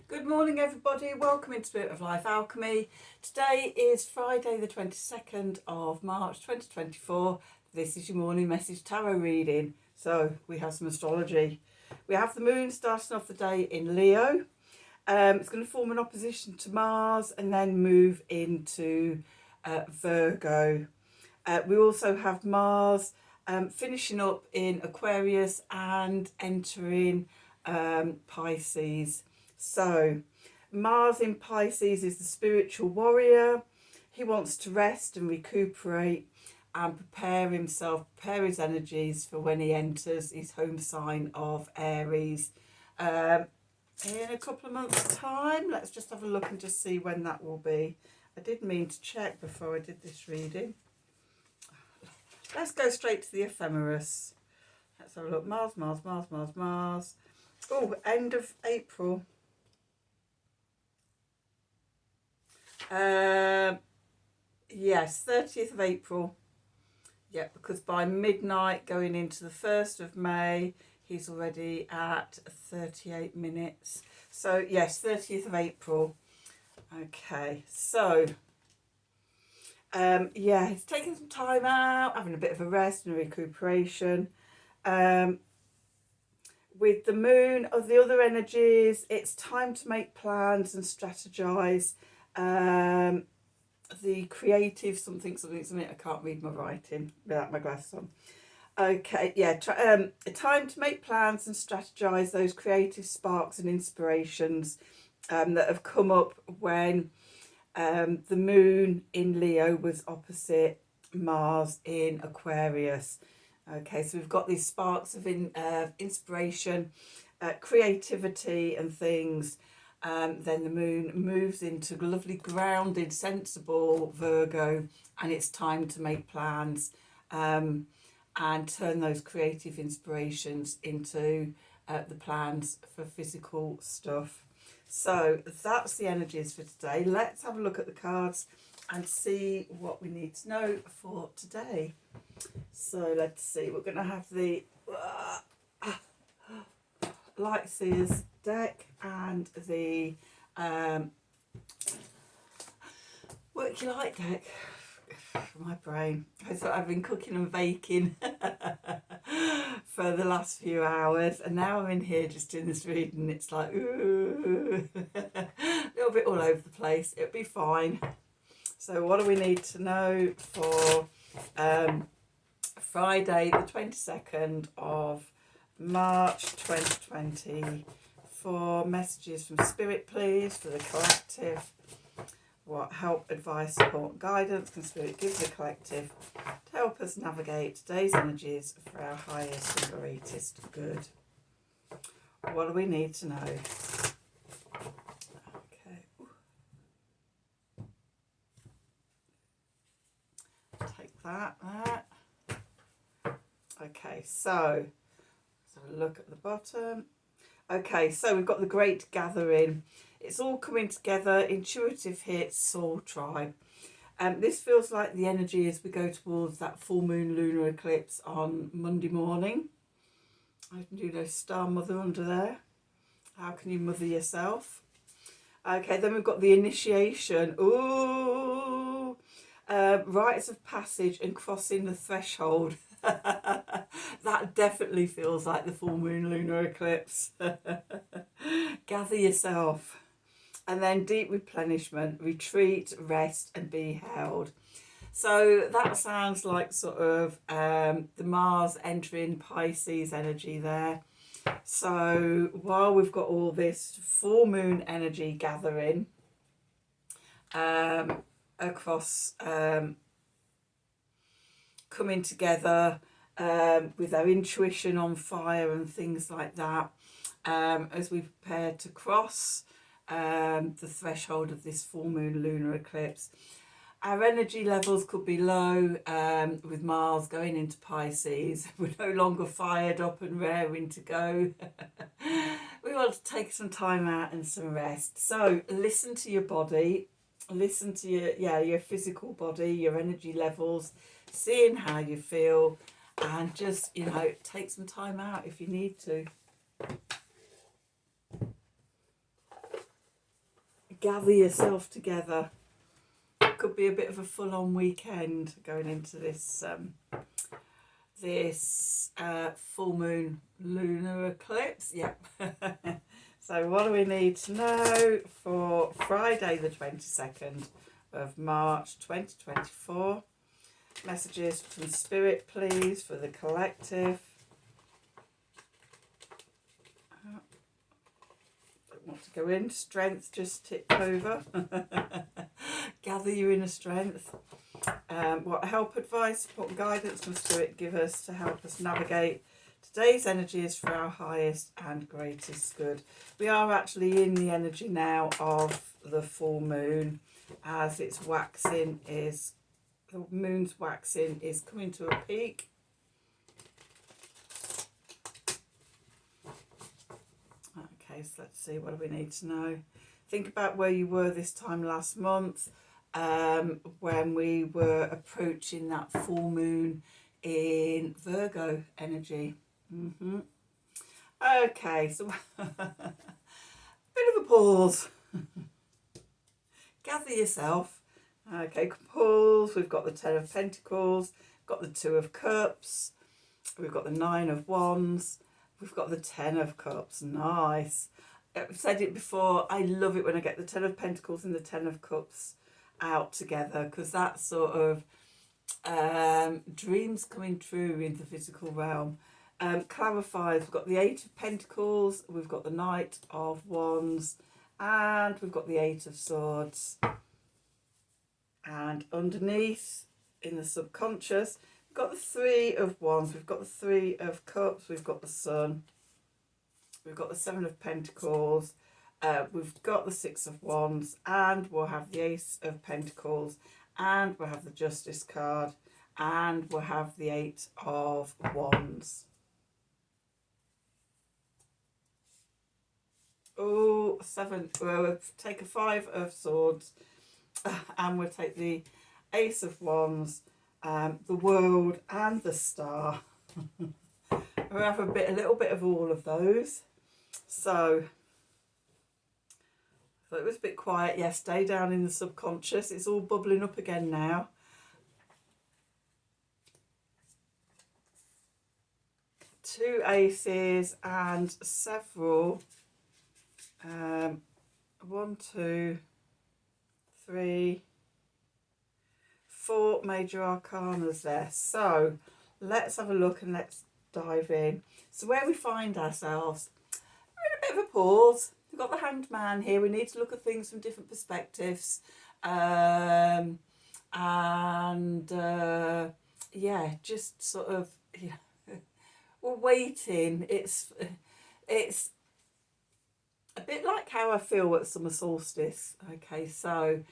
Good morning everybody, welcome into Spirit of Life Alchemy. Today is Friday the 22nd of March 2024. This is your morning message tarot reading. So we have some astrology. We have the moon starting off the day in Leo. It's going to form an opposition to Mars and then move into Virgo. We also have Mars finishing up in Aquarius and entering Pisces. So Mars in Pisces is the spiritual warrior. He wants to rest and recuperate and prepare himself, prepare his energies for when he enters his home sign of Aries in a couple of months' time. Let's just have a look and just see when that will be. I did mean to check before I did this reading. Let's go straight to the ephemeris. Let's have a look. Mars. Oh, end of April. Yes, 30th of April. Yeah, because by midnight going into the 1st of May, he's already at 38 minutes. So, yes, 30th of April. Okay, so, yeah, he's taking some time out, having a bit of a rest and a recuperation. With the moon of the other energies, it's time to make plans and strategize. The creative something. I can't read my writing without my glasses on. Okay, yeah, time to make plans and strategize those creative sparks and inspirations that have come up when the moon in Leo was opposite Mars in Aquarius. Okay, so we've got these sparks of inspiration, creativity and things. Then the moon moves into lovely grounded, sensible Virgo, and it's time to make plans and turn those creative inspirations into the plans for physical stuff. So that's the energies for today. Let's have a look at the cards and see what we need to know for today. So let's see, we're going to have the Light Seers deck and the Work Your Light deck for my brain. I thought I've been cooking and baking for the last few hours, and now I'm in here just doing this reading. It's like, ooh, a little bit all over the place. It'll be fine. So what do we need to know for Friday the 22nd of March 2020 for messages from Spirit, please, for the collective? What help, advice, support, guidance can Spirit give the collective to help us navigate today's energies for our highest and greatest good? What do we need to know? Okay. Take that. Okay, so let's have a look at the bottom. Okay, so we've got the Great Gathering. It's all coming together. Intuitive hits, Soul Tribe. This feels like the energy as we go towards that full moon lunar eclipse on Monday morning. I can do no star mother under there. How can you mother yourself? Okay, then we've got the initiation. Ooh, rites of passage and crossing the threshold. That definitely feels like the full moon lunar eclipse. Gather yourself. And then deep replenishment, retreat, rest and be held. So that sounds like sort of the Mars entering Pisces energy there. So while we've got all this full moon energy gathering across, coming together with our intuition on fire and things like that, as we prepare to cross the threshold of this full moon lunar eclipse. Our energy levels could be low with Mars going into Pisces. We're no longer fired up and raring to go. We want to take some time out and some rest. So listen to your body, listen to your physical body, your energy levels, seeing how you feel, and just, take some time out if you need to. gather yourself together. It could be a bit of a full-on weekend going into this full moon lunar eclipse. Yep. So what do we need to know for Friday the 22nd of March 2024? Messages from Spirit, please, for the collective. Don't want to go in. Strength just tipped over. Gather your inner strength. What help, advice, what guidance can Spirit give us to help us navigate today's energy is for our highest and greatest good. We are actually in the energy now of the full moon, as it's waxing, the moon's waxing is coming to a peak. Okay, so let's see, what do we need to know? Think about where you were this time last month, when we were approaching that full moon in Virgo energy. Okay, so bit of a pause. Gather yourself. Okay, pause. We've got the Ten of Pentacles, got the Two of Cups, we've got the Nine of Wands, we've got the Ten of Cups. Nice. I've said it before, I love it when I get the Ten of Pentacles and the Ten of Cups out together, because that's sort of dreams coming true in the physical realm. Clarifies, we've got the Eight of Pentacles, we've got the Knight of Wands, and we've got the Eight of Swords. And underneath, in the subconscious, we've got the Three of Wands, we've got the Three of Cups, we've got the Sun, we've got the Seven of Pentacles, we've got the Six of Wands, and we'll have the Ace of Pentacles, and we'll have the Justice card, and we'll have the Eight of Wands. Oh, seven. We'll take a Five of Swords, and we'll take the Ace of Wands, the World, and the Star. We'll have a little bit of all of those. So it was a bit quiet yesterday down in the subconscious. It's all bubbling up again now. Two aces and several. 1, 2, 3, 4 major arcanas there. So let's have a look and let's dive in. So where we find ourselves, we're in a bit of a pause. We've got the Hanged Man here. We need to look at things from different perspectives. Yeah, just sort of, we're waiting. It's a bit like how I feel at summer solstice. Okay, so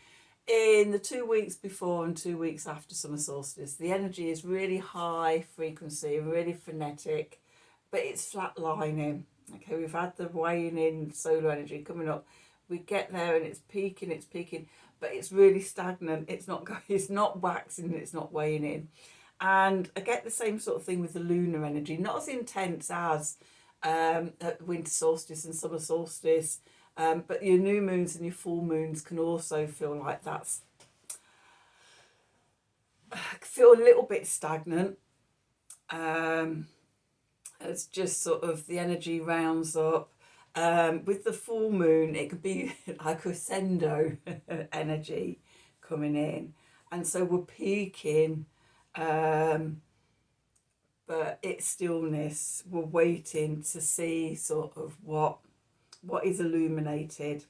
in the 2 weeks before and 2 weeks after summer solstice, the energy is really high frequency, really frenetic, but it's flatlining. Okay, we've had the waning solar energy coming up. We get there and it's peaking, but it's really stagnant. It's not waxing, it's not waning. And I get the same sort of thing with the lunar energy, not as intense as at winter solstice and summer solstice, but your new moons and your full moons can also feel like feel a little bit stagnant. It's just sort of the energy rounds up. With the full moon, it could be like a crescendo energy coming in, and so we're peaking, but it's stillness. We're waiting to see sort of what is illuminated.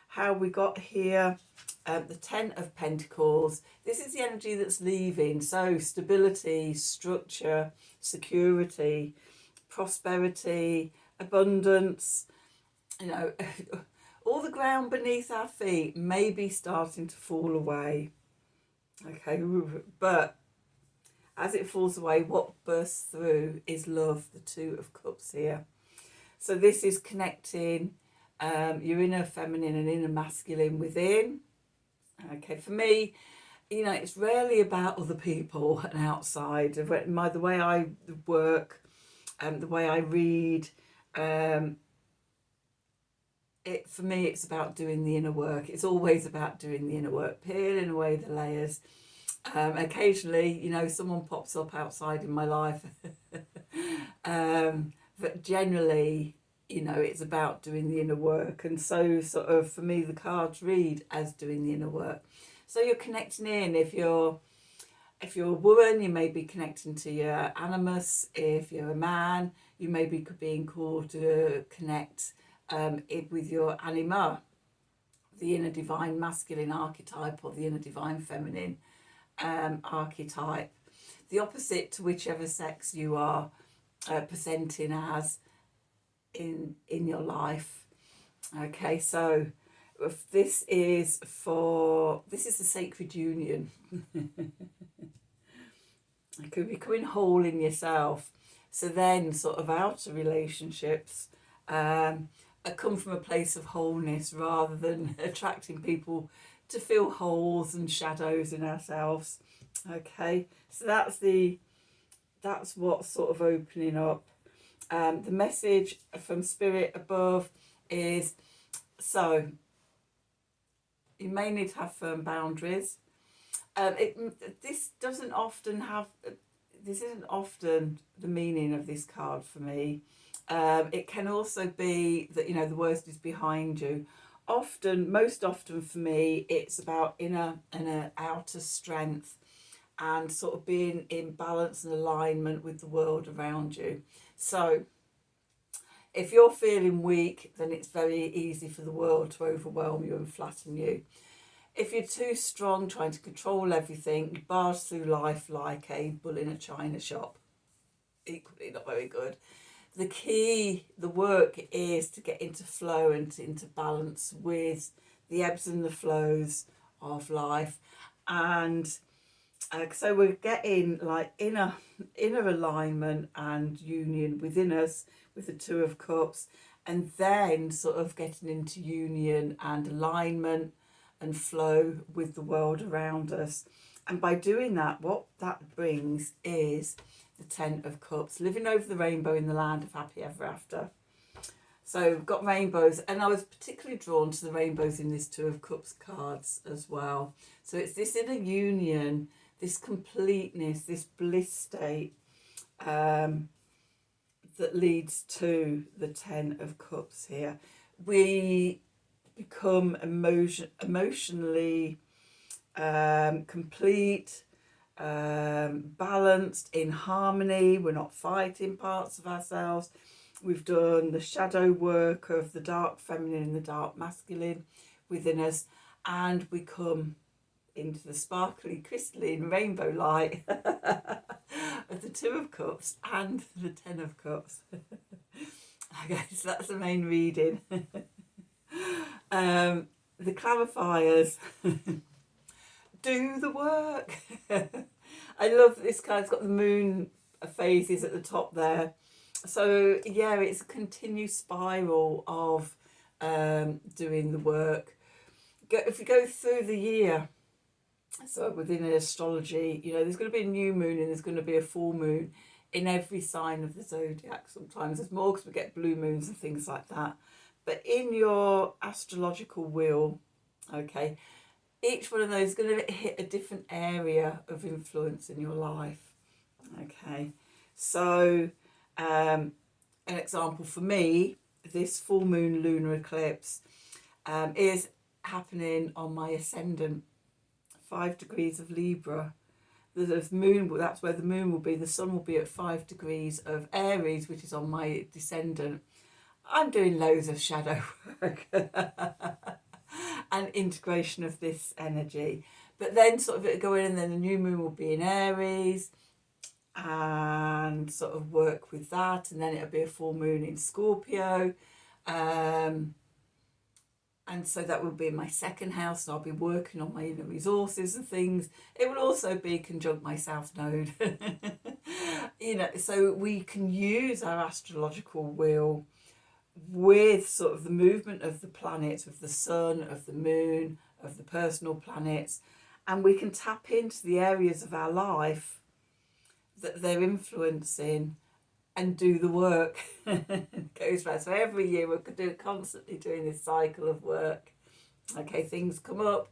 How we got here, the Ten of Pentacles. This is the energy that's leaving. So stability, structure, security, prosperity, abundance. All the ground beneath our feet may be starting to fall away. Okay, but as it falls away, what bursts through is love, the Two of Cups here. So this is connecting your inner feminine and inner masculine within. Okay, for me, it's rarely about other people and outside. The way I work, the way I read, for me, it's about doing the inner work. It's always about doing the inner work, peeling away the layers. Occasionally, you know, someone pops up outside in my life. But generally, you know, it's about doing the inner work. And so sort of for me, the cards read as doing the inner work. So you're connecting in. If you're a woman, you may be connecting to your animus. If you're a man, you may be being called to connect with your anima, the inner divine masculine archetype or the inner divine feminine archetype. The opposite to whichever sex you are presenting as in your life. Okay, so if this is the sacred union. It could be becoming whole in yourself. So then sort of outer relationships come from a place of wholeness rather than attracting people to fill holes and shadows in ourselves. Okay, so that's what's sort of opening up. The message from Spirit above is, so you may need to have firm boundaries. This isn't often the meaning of this card for me. It can also be that, you know, the worst is behind you. Most often for me, it's about inner and outer strength and sort of being in balance and alignment with the world around you. So if you're feeling weak, then it's very easy for the world to overwhelm you and flatten you. If you're too strong, trying to control everything, you barge through life like a bull in a china shop. Equally not very good. The work is to get into flow and into balance with the ebbs and the flows of life. And so we're getting like inner alignment and union within us with the Two of Cups, and then sort of getting into union and alignment and flow with the world around us. And by doing that, what that brings is the Ten of Cups, living over the rainbow in the land of happy ever after. So we've got rainbows, and I was particularly drawn to the rainbows in this Two of Cups cards as well. So it's this inner union, this completeness, this bliss state that leads to the Ten of Cups here. We become emotionally complete, balanced, in harmony. We're not fighting parts of ourselves. We've done the shadow work of the dark feminine and the dark masculine within us, and we come into the sparkly crystalline rainbow light of the Two of Cups and the Ten of Cups. Okay, so that's the main reading. The clarifiers. Do the work. I love this card. It's got the moon phases at the top there. So yeah, it's a continued spiral of doing the work. If you go through the year, so within astrology, you know, there's going to be a new moon and there's going to be a full moon in every sign of the zodiac. Sometimes there's more because we get blue moons and things like that. But in your astrological wheel, okay, each one of those is going to hit a different area of influence in your life. Okay, so an example for me, this full moon lunar eclipse is happening on my ascendant, 5 degrees of Libra. The moon, that's where the moon will be. The sun will be at 5 degrees of Aries, which is on my descendant. I'm doing loads of shadow work and integration of this energy. But then sort of it'll go in, and then the new moon will be in Aries and sort of work with that. And then it'll be a full moon in Scorpio. And so that will be in my second house, and I'll be working on my inner resources and things. It will also be conjunct my South Node. You know, so we can use our astrological wheel with sort of the movement of the planets, of the sun, of the moon, of the personal planets, and we can tap into the areas of our life that they're influencing and do the work. It goes back. So every year we're constantly doing this cycle of work. Okay, things come up,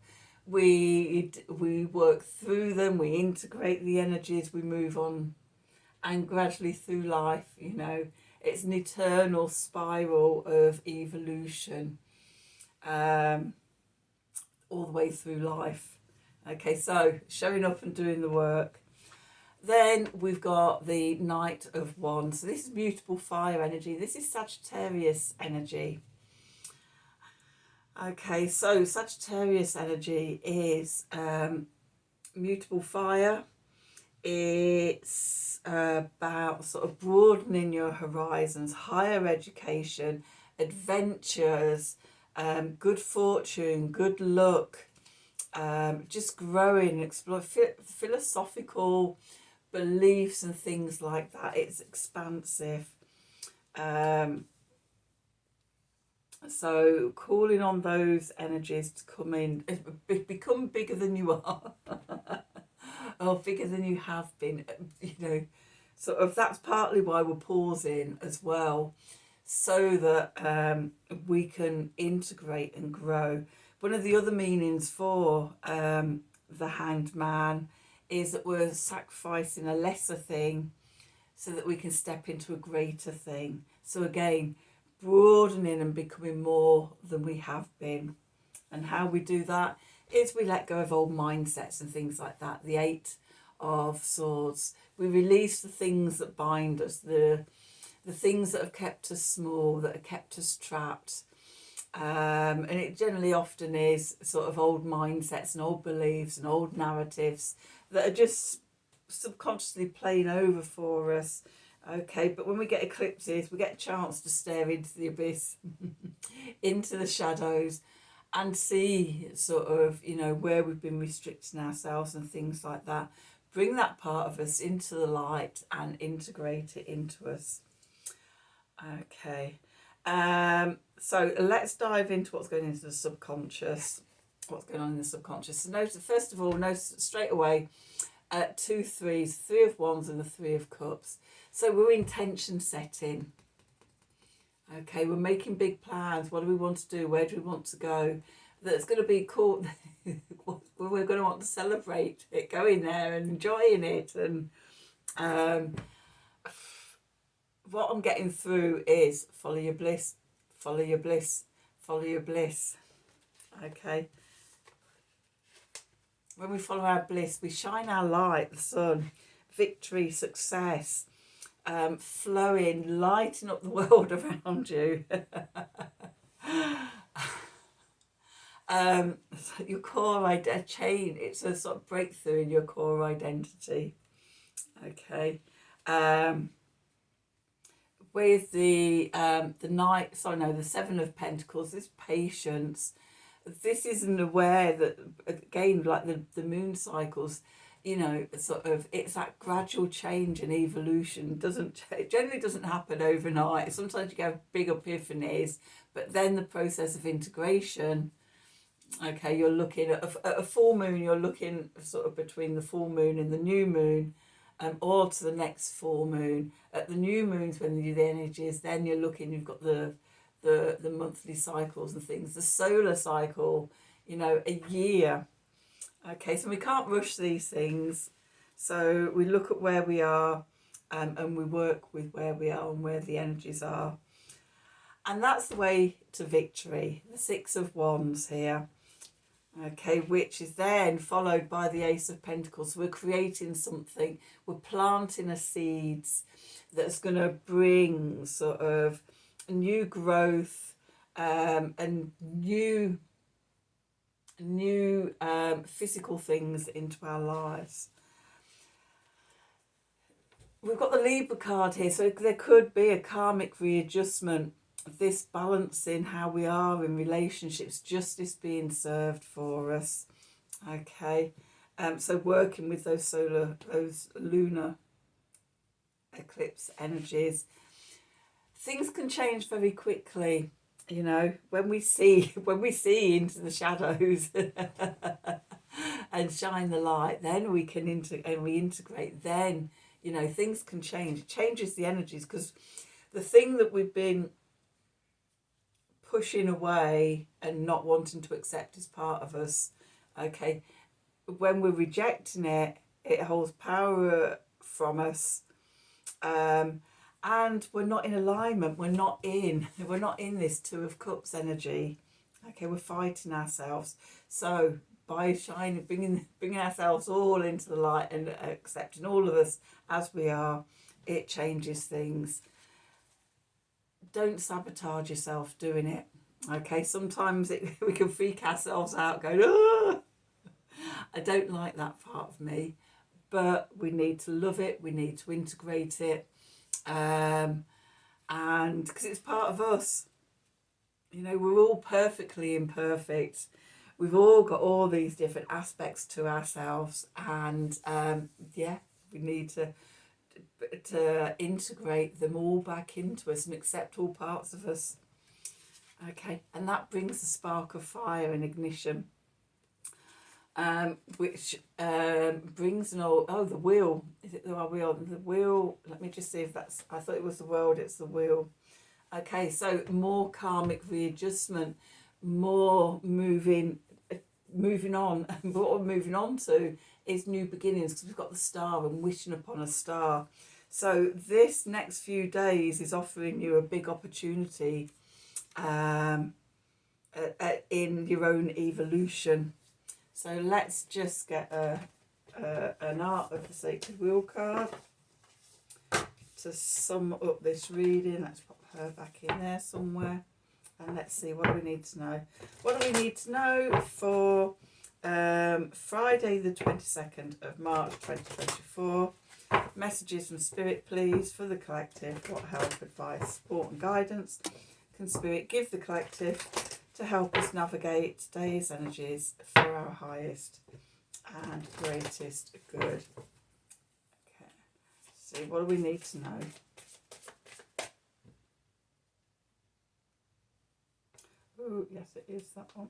we work through them, we integrate the energies, we move on, and gradually through life, you know, it's an eternal spiral of evolution, all the way through life. Okay, so showing up and doing the work. Then we've got the Knight of Wands. So this is mutable fire energy. This is Sagittarius energy. Okay, so Sagittarius energy is mutable fire. It's about sort of broadening your horizons, higher education, adventures, good fortune, good luck, just growing, explore philosophical beliefs and things like that. It's expansive. So calling on those energies to come in, become bigger than you are, or bigger than you have been, you know, sort of. That's partly why we're pausing as well, so that we can integrate and grow. One of the other meanings for the Hanged Man is that we're sacrificing a lesser thing so that we can step into a greater thing. So again, broadening and becoming more than we have been. And how we do that is we let go of old mindsets and things like that. The Eight of Swords. We release the things that bind us, the things that have kept us small, that have kept us trapped. And it generally often is sort of old mindsets and old beliefs and old narratives that are just subconsciously playing over for us. Okay, but when we get eclipses, we get a chance to stare into the abyss, into the shadows, and see sort of, you know, where we've been restricting ourselves and things like that. Bring that part of us into the light and integrate it into us. Okay, so let's dive into what's going into the subconscious. What's going on in the subconscious? So notice, first of all, notice straight away, 2 threes, 3 of Wands and the 3 of Cups. So we're intention setting. Okay, we're making big plans. What do we want to do? Where do we want to go? That's going to be cool. We're going to want to celebrate it, going there and enjoying it. And what I'm getting through is follow your bliss, follow your bliss, follow your bliss. Okay. When we follow our bliss, we shine our light, the sun, victory, success, flowing, lighting up the world around you. Your core identity, it's a sort of breakthrough in your core identity. Okay. With the Knight, the 7 of Pentacles, this patience. This isn't aware that, again, like the moon cycles, you know, sort of, it's that gradual change and evolution. It generally doesn't happen overnight. Sometimes you get big epiphanies, but then the process of integration. Okay, you're looking at a full moon. You're looking sort of between the full moon and the new moon, or to the next full moon. At the new moons, when you do the energies, then you're looking. You've got the monthly cycles and things, the solar cycle, you know, a year. Okay, so we can't rush these things. So we look at where we are, and we work with where we are and where the energies are. And that's the way to victory, the 6 of Wands here. Okay, which is then followed by the Ace of Pentacles. So we're creating something, we're planting a seeds that's going to bring sort of new growth, and new physical things into our lives. We've got the Libra card here, so there could be a karmic readjustment, this balancing how we are in relationships, justice being served for us. Okay, so working with those lunar eclipse energies. Things can change very quickly, you know, when we see into the shadows and shine the light, then we can integrate. Then, You know, things can change. It changes the energies, because the thing that we've been pushing away and not wanting to accept as part of us, okay, when we're rejecting it, it holds power from us, and we're not in alignment. We're not in this Two of Cups energy. Okay, we're fighting ourselves. So by bringing ourselves all into the light and accepting all of us as we are, it changes things. Don't sabotage yourself doing it. Okay, sometimes we can freak ourselves out going, oh, I don't like that part of me, but we need to love it, we need to integrate it, and because it's part of us. You know, we're all perfectly imperfect. We've all got all these different aspects to ourselves, and we need to integrate them all back into us and accept all parts of us. Okay, and that brings a spark of fire and ignition, which brings an the wheel. Is it the wheel? The wheel, let me just see if that's, I thought it was the world, it's the wheel. Okay, so more karmic readjustment, more moving on. And what we're moving on to is new beginnings, because we've got the star and wishing upon a star. So this next few days is offering you a big opportunity in your own evolution. So let's just get an Art of the Sacred Wheel card to sum up this reading. Let's put her back in there somewhere, and let's see what we need to know. What do we need to know for Friday the 22nd of March 2024? Messages from Spirit, please, for the collective. What help, advice, support and guidance can Spirit give the collective to help us navigate today's energies for our highest and greatest good? Okay, see, what do we need to know? Oh, yes, it is that one.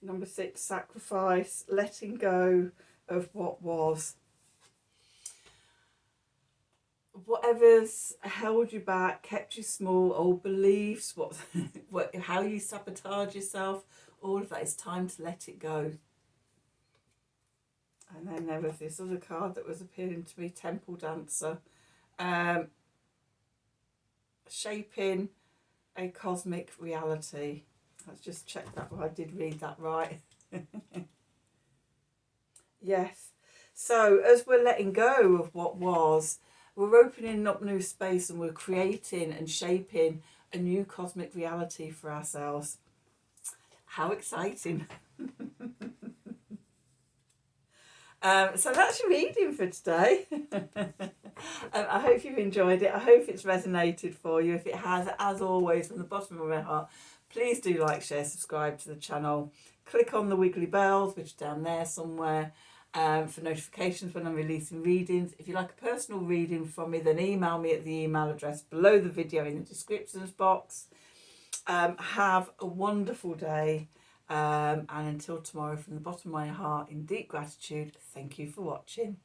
Number 6, sacrifice, letting go of what was. Whatever's held you back, kept you small, old beliefs, how you sabotage yourself, all of that, is time to let it go. And then there was this other card that was appearing to me, Temple Dancer. Shaping a cosmic reality. Let's just check that I did read that right. Yes. So as we're letting go of what was, we're opening up new space, and we're creating and shaping a new cosmic reality for ourselves. How exciting. So that's your reading for today. I hope you've enjoyed it. I hope it's resonated for you. If it has, as always, from the bottom of my heart, please do like, share, subscribe to the channel. Click on the wiggly bells, which are down there somewhere, for notifications when I'm releasing readings. If you like a personal reading from me, then email me at the email address below the video in the descriptions box. Have a wonderful day. And until tomorrow, from the bottom of my heart, in deep gratitude, thank you for watching.